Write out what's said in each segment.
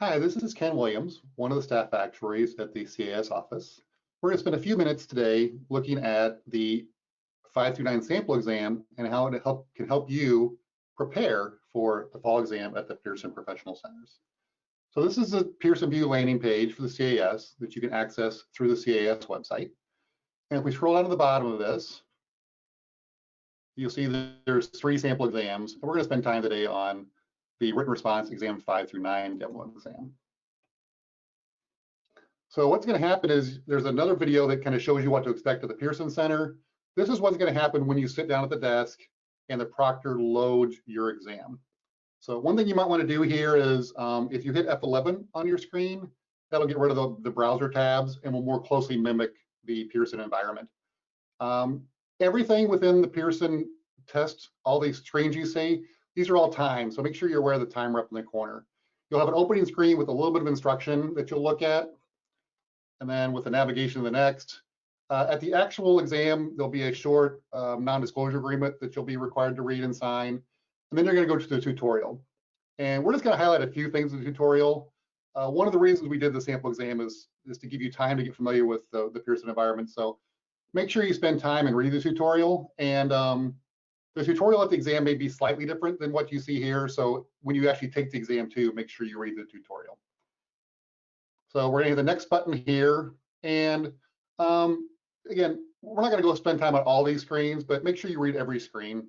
Hi, this is Ken Williams, one of the staff actuaries at the CAS office. We're going to spend a few minutes today looking at the 5 through 9 sample exam and how it can help you prepare for the fall exam at the Pearson Professional Centers. So this is a Pearson View landing page for the CAS that you can access through the CAS website. And if we scroll down to the bottom of this, you'll see that there's 3 sample exams, and we're going to spend time today on the written response exam 5 through 9 demo exam. So what's going to happen is there's another video that kind of shows you what to expect at the Pearson Center. This is what's going to happen when you sit down at the desk and the proctor loads your exam. So one thing you might want to do here is if you hit F11 on your screen, that'll get rid of the browser tabs and will more closely mimic the Pearson environment. Everything within the Pearson test, all these screens you see, these are all timed, so make sure you're aware of the timer up in the corner. You'll have an opening screen with a little bit of instruction that you'll look at, and then with the navigation to the next. At the actual exam, there'll be a short non-disclosure agreement that you'll be required to read and sign, and then you're going to go to the tutorial. And we're just going to highlight a few things in the tutorial. One of the reasons we did the sample exam is to give you time to get familiar with the Pearson environment. So make sure you spend time and read the tutorial, and the tutorial at the exam may be slightly different than what you see here. So when you actually take the exam too, make sure you read the tutorial. So we're going to hit the next button here. And again, we're not going to go spend time on all these screens, but make sure you read every screen.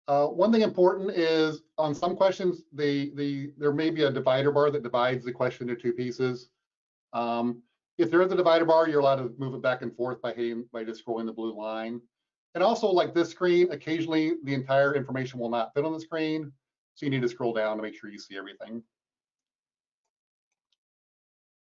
One thing important is on some questions, there may be a divider bar that divides the question into 2 pieces. If there is a divider bar, you're allowed to move it back and forth by just scrolling the blue line. And also, like this screen, occasionally the entire information will not fit on the screen, so you need to scroll down to make sure you see everything.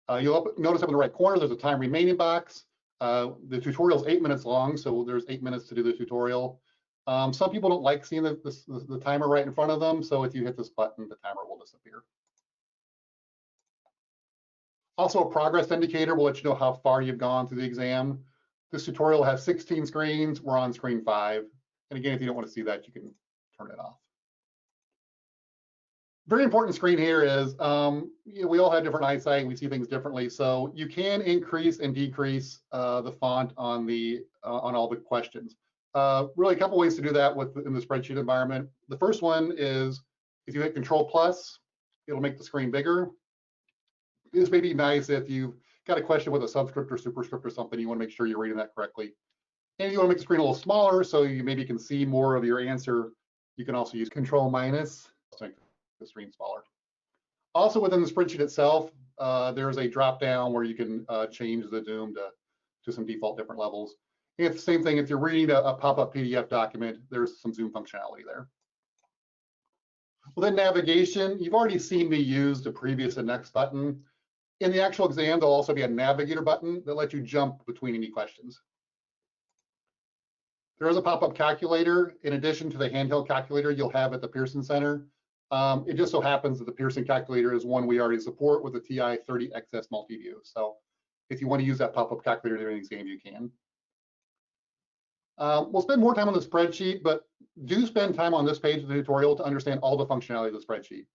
You'll notice up in the right corner, there's a time remaining box. The tutorial is 8 minutes long, so there's 8 minutes to do the tutorial. Some people don't like seeing the timer right in front of them, so if you hit this button, the timer will disappear. Also, a progress indicator will let you know how far you've gone through the exam. This tutorial has 16 screens. We're on screen 5. And again, if you don't want to see that, you can turn it off. Very important screen here is, we all have different eyesight. We see things differently. So you can increase and decrease the font on all the questions. Really, a couple ways to do that in the spreadsheet environment. The first one is if you hit Control+, it'll make the screen bigger. This may be nice if you've got a question with a subscript or superscript or something, you want to make sure you're reading that correctly. And if you want to make the screen a little smaller so you maybe can see more of your answer, you can also use Control- to make the screen smaller. Also within the spreadsheet itself, there's a drop down where you can change the zoom to some default different levels. And it's the same thing if you're reading a pop-up PDF document, there's some zoom functionality there. Within navigation, you've already seen me use the previous and next button. In the actual exam, there'll also be a navigator button that lets you jump between any questions. There is a pop-up calculator in addition to the handheld calculator you'll have at the Pearson Center. It just so happens that the Pearson calculator is one we already support with the TI-30XS Multiview. So if you want to use that pop-up calculator during the exam, you can. We'll spend more time on the spreadsheet, but do spend time on this page of the tutorial to understand all the functionality of the spreadsheet.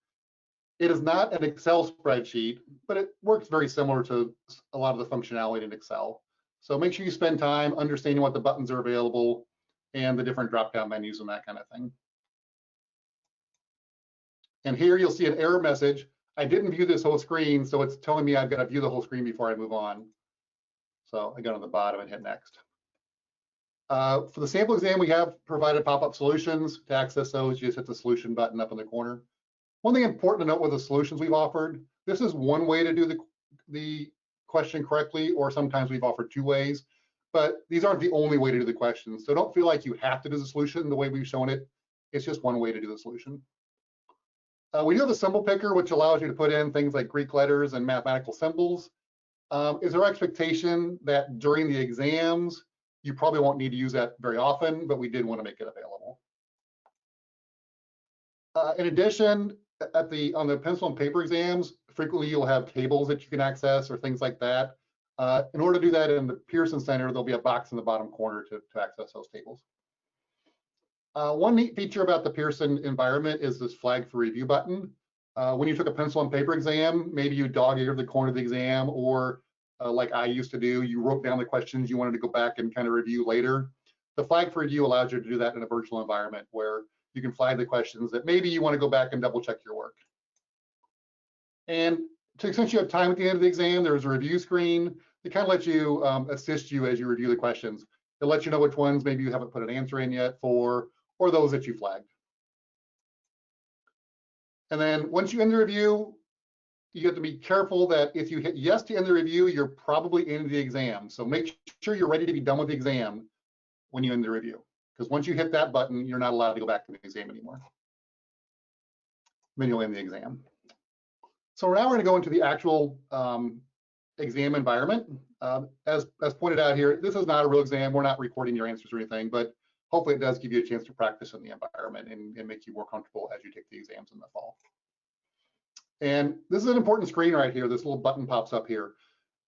It is not an Excel spreadsheet, but it works very similar to a lot of the functionality in Excel. So make sure you spend time understanding what the buttons are available and the different drop-down menus and that kind of thing. And here you'll see an error message. I didn't view this whole screen, so it's telling me I've got to view the whole screen before I move on. So I go to the bottom and hit next. For the sample exam, we have provided pop-up solutions. To access those, you just hit the solution button up in the corner. One thing important to note with the solutions we've offered, this is one way to do the question correctly, or sometimes we've offered 2 ways, but these aren't the only way to do the question. So don't feel like you have to do the solution the way we've shown it. It's just one way to do the solution. We do have a symbol picker, which allows you to put in things like Greek letters and mathematical symbols. Is our expectation that during the exams, you probably won't need to use that very often, but we did want to make it available. In addition, on the pencil and paper exams, frequently you'll have tables that you can access or things like that. In order to do that in the Pearson Center, there'll be a box in the bottom corner to access those tables. One neat feature about the Pearson environment is this flag for review button. when you took a pencil and paper exam, maybe you dog-eared the corner of the exam, or like I used to do, you wrote down the questions you wanted to go back and kind of review later. The flag for review allows you to do that in a virtual environment where you can flag the questions that maybe you want to go back and double check your work. And to the extent you have time at the end of the exam, there's a review screen that kind of lets you assist you as you review the questions. It lets you know which ones maybe you haven't put an answer in yet for, or those that you flagged. And then once you end the review, you have to be careful that if you hit yes to end the review, you're probably in the exam. So make sure you're ready to be done with the exam when you end the review. Because once you hit that button, you're not allowed to go back to the exam anymore. Then you'll end the exam. So now we're going to go into the actual exam environment. As pointed out here, this is not a real exam. We're not recording your answers or anything, but hopefully it does give you a chance to practice in the environment and make you more comfortable as you take the exams in the fall. And this is an important screen right here. This little button pops up here.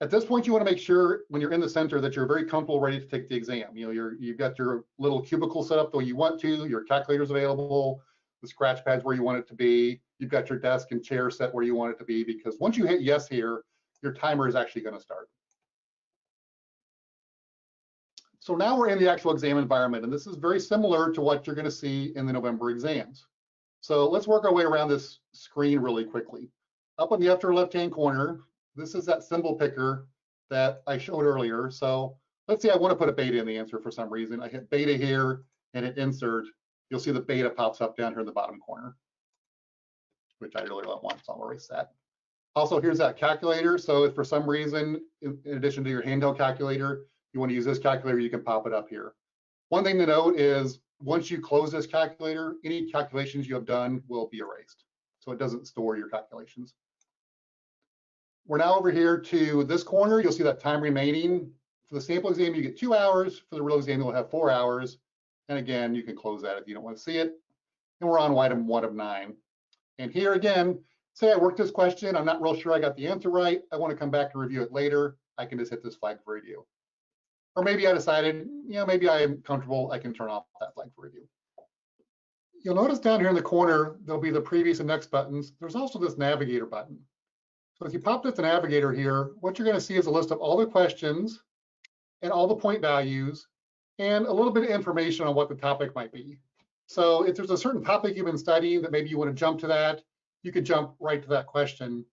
At this point, you want to make sure when you're in the center that you're very comfortable, ready to take the exam. You know, you've got your little cubicle set up the way you want to, your calculator's available, the scratch pad's where you want it to be. You've got your desk and chair set where you want it to be, because once you hit yes here, your timer is actually going to start. So now we're in the actual exam environment, and this is very similar to what you're going to see in the November exams. So let's work our way around this screen really quickly. Up in the upper left-hand corner, this is that symbol picker that I showed earlier. So let's say I want to put a beta in the answer for some reason. I hit beta here and hit insert. You'll see the beta pops up down here in the bottom corner, which I really don't want, so I'll erase that. Also, here's that calculator. So if for some reason, in addition to your handheld calculator, you want to use this calculator, you can pop it up here. One thing to note is once you close this calculator, any calculations you have done will be erased. So it doesn't store your calculations. We're now over here to this corner. You'll see that time remaining. For the sample exam, you get 2 hours. For the real exam, you'll have 4 hours. And again, you can close that if you don't want to see it. And we're on item 1 of 9. And here again, say I worked this question. I'm not real sure I got the answer right. I want to come back and review it later. I can just hit this flag for review. Or maybe I decided, you know, maybe I am comfortable. I can turn off that flag for review. You'll notice down here in the corner, there'll be the previous and next buttons. There's also this navigator button. So if you pop this navigator here, what you're going to see is a list of all the questions and all the point values and a little bit of information on what the topic might be. So if there's a certain topic you've been studying that maybe you want to jump to that, you could jump right to that question.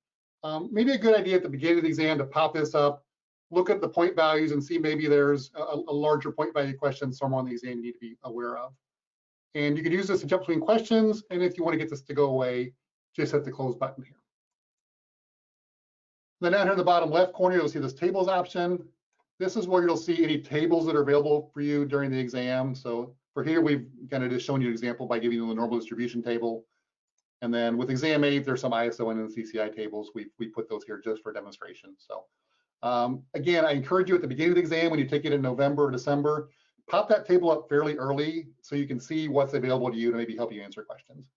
Maybe a good idea at the beginning of the exam to pop this up, look at the point values and see maybe there's a larger point value question somewhere on the exam you need to be aware of. And you can use this to jump between questions. And if you want to get this to go away, just hit the close button here. Then down here in the bottom left corner, you'll see this tables option. This is where you'll see any tables that are available for you during the exam. So for here, we've kind of just shown you an example by giving you the normal distribution table. And then with exam 8, there's some ISO and CCI tables. We put those here just for demonstration. So again, I encourage you at the beginning of the exam, when you take it in November or December, pop that table up fairly early so you can see what's available to you to maybe help you answer questions.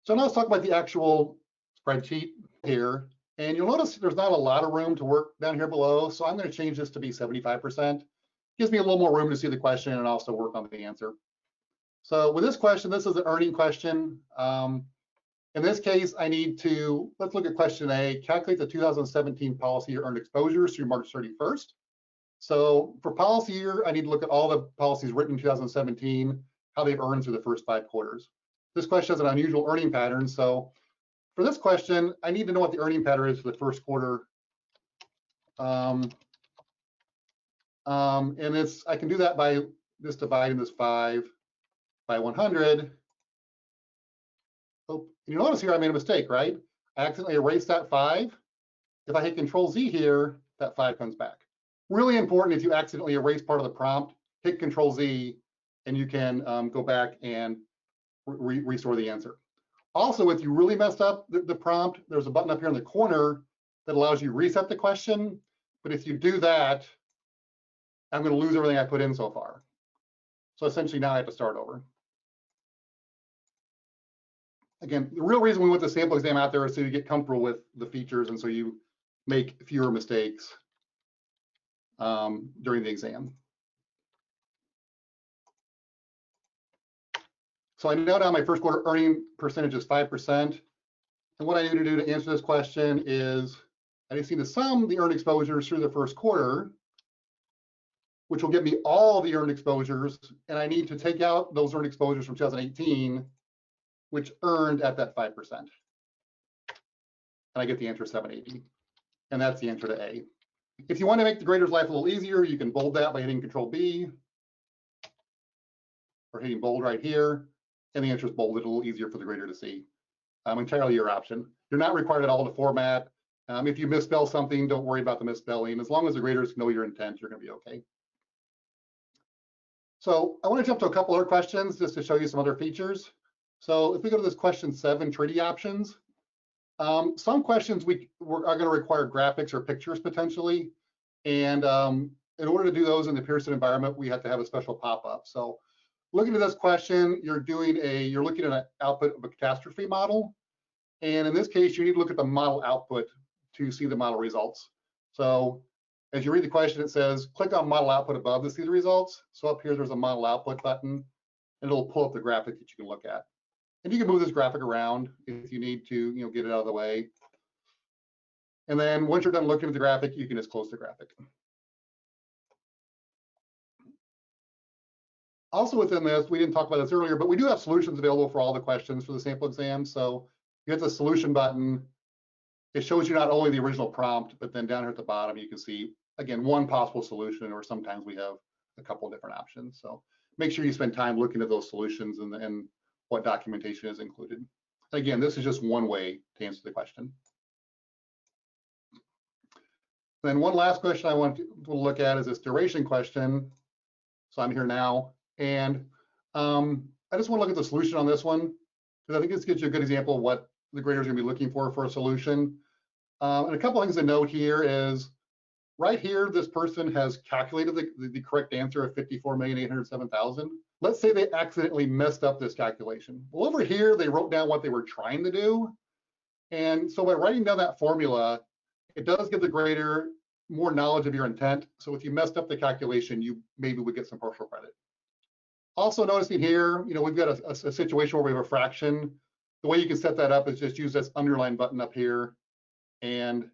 So now let's talk about the actual spreadsheet here. And you'll notice there's not a lot of room to work down here below. So I'm going to change this to be 75%. Gives me a little more room to see the question and also work on the answer. So with this question, this is an earning question. In this case, I need to, let's look at question A, calculate the 2017 policy year earned exposures through March 31st. So for policy year, I need to look at all the policies written in 2017, how they've earned through the first 5 quarters. This question has an unusual earning pattern. So for this question, I need to know what the earning pattern is for the first quarter. And I can do that by just dividing this 5 by 100. Oh, you notice here I made a mistake, right? I accidentally erased that 5. If I hit Control Z here, that 5 comes back. Really important, if you accidentally erase part of the prompt, hit Control Z and you can go back and restore the answer. Also, if you really messed up the prompt, there's a button up here in the corner that allows you to reset the question. But if you do that, I'm going to lose everything I put in so far. So essentially now I have to start over. Again, the real reason we want the sample exam out there is so you get comfortable with the features and so you make fewer mistakes during the exam. So I know now my first quarter earning percentage is 5%. And what I need to do to answer this question is I just need to sum the earned exposures through the first quarter, which will give me all the earned exposures. And I need to take out those earned exposures from 2018, which earned at that 5%. And I get the answer 780. And that's the answer to A. If you want to make the grader's life a little easier, you can bold that by hitting Control B or hitting bold right here. And the answer is bolded, a little easier for the grader to see. Entirely your option. You're not required at all to format. If you misspell something, don't worry about the misspelling. As long as the graders know your intent, you're going to be okay. So I want to jump to a couple other questions just to show you some other features. So if we go to this question 7, treaty options, some questions are going to require graphics or pictures potentially. And in order to do those in the Pearson environment, we have to have a special pop-up. So looking at this question, you're looking at an output of a catastrophe model. And in this case, you need to look at the model output to see the model results. So as you read the question, it says, click on model output above to see the results. So up here, there's a model output button, and it'll pull up the graphic that you can look at. And you can move this graphic around if you need to, get it out of the way. And then once you're done looking at the graphic, you can just close the graphic. Also within this, we didn't talk about this earlier, but we do have solutions available for all the questions for the sample exam. So you hit the solution button. It shows you not only the original prompt, but then down here at the bottom, you can see, again, one possible solution, or sometimes we have a couple of different options. So make sure you spend time looking at those solutions and what documentation is included. Again, this is just one way to answer the question. Then one last question I want to look at is this duration question. So I'm here now, and I just want to look at the solution on this one, because I think this gives you a good example of what the grader is going to be looking for a solution. And a couple of things to note here is, right here, this person has calculated the correct answer of 54,807,000. Let's say they accidentally messed up this calculation. Well, over here, they wrote down what they were trying to do. And so by writing down that formula, it does give the grader more knowledge of your intent. So if you messed up the calculation, you maybe would get some partial credit. Also noticing here, we've got a situation where we have a fraction. The way you can set that up is just use this underline button up here, and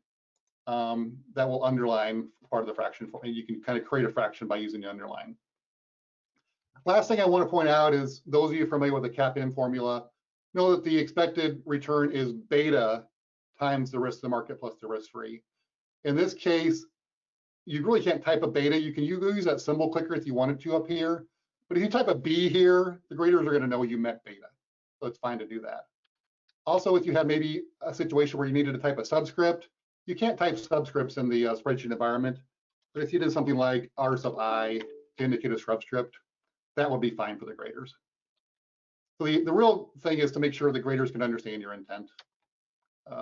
that will underline part of the fraction for you. You can kind of create a fraction by using the underline. Last thing I want to point out is, those of you familiar with the CAPM formula know that the expected return is beta times the risk of the market plus the risk-free. In this case, you really can't type a beta. You can use that symbol clicker if you wanted to up here. But if you type a B here, the graders are going to know you meant beta. So it's fine to do that. Also, if you have maybe a situation where you needed to type a subscript, you can't type subscripts in the spreadsheet environment. But if you did something like R sub I to indicate a subscript, that would be fine for the graders. So the real thing is to make sure the graders can understand your intent.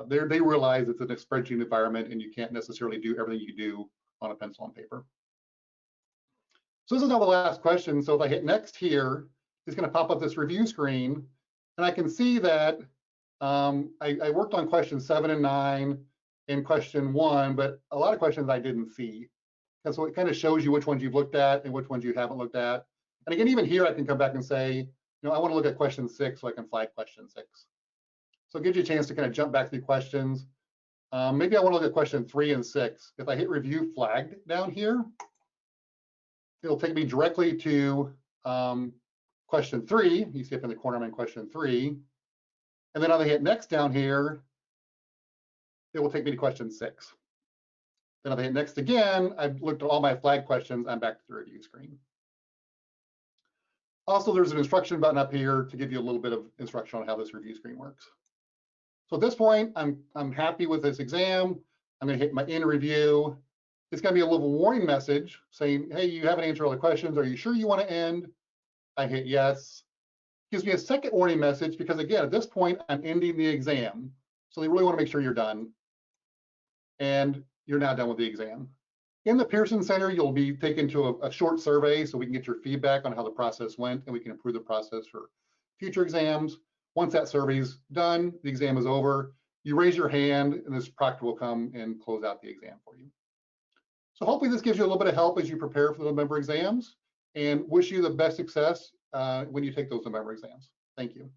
They realize it's a spreadsheet environment and you can't necessarily do everything you do on a pencil and paper. So this is now the last question. So if I hit next here, it's going to pop up this review screen, and I can see that I worked on question 7 and 9 and question 1, but a lot of questions I didn't see. And so it kind of shows you which ones you've looked at and which ones you haven't looked at. And again, even here, I can come back and say, I want to look at question 6, so I can flag question 6. So it gives you a chance to kind of jump back through questions. Maybe I want to look at question 3 and 6. If I hit review flagged down here, it'll take me directly to question 3. You see up in the corner, I'm in question 3. And then if I hit next down here, it will take me to question 6. Then if I hit next again, I've looked at all my flag questions, I'm back to the review screen. Also, there's an instruction button up here to give you a little bit of instruction on how this review screen works. So at this point, I'm happy with this exam. I'm going to hit my in review. It's going to be a little warning message saying, hey, you haven't answered all the questions. Are you sure you want to end? I hit yes. Gives me a second warning message because, again, at this point, I'm ending the exam. So they really want to make sure you're done. And you're now done with the exam. In the Pearson Center, you'll be taken to a short survey so we can get your feedback on how the process went and we can improve the process for future exams. Once that survey is done, the exam is over, you raise your hand and this proctor will come and close out the exam for you. So hopefully this gives you a little bit of help as you prepare for the November exams, and wish you the best success when you take those November exams. Thank you.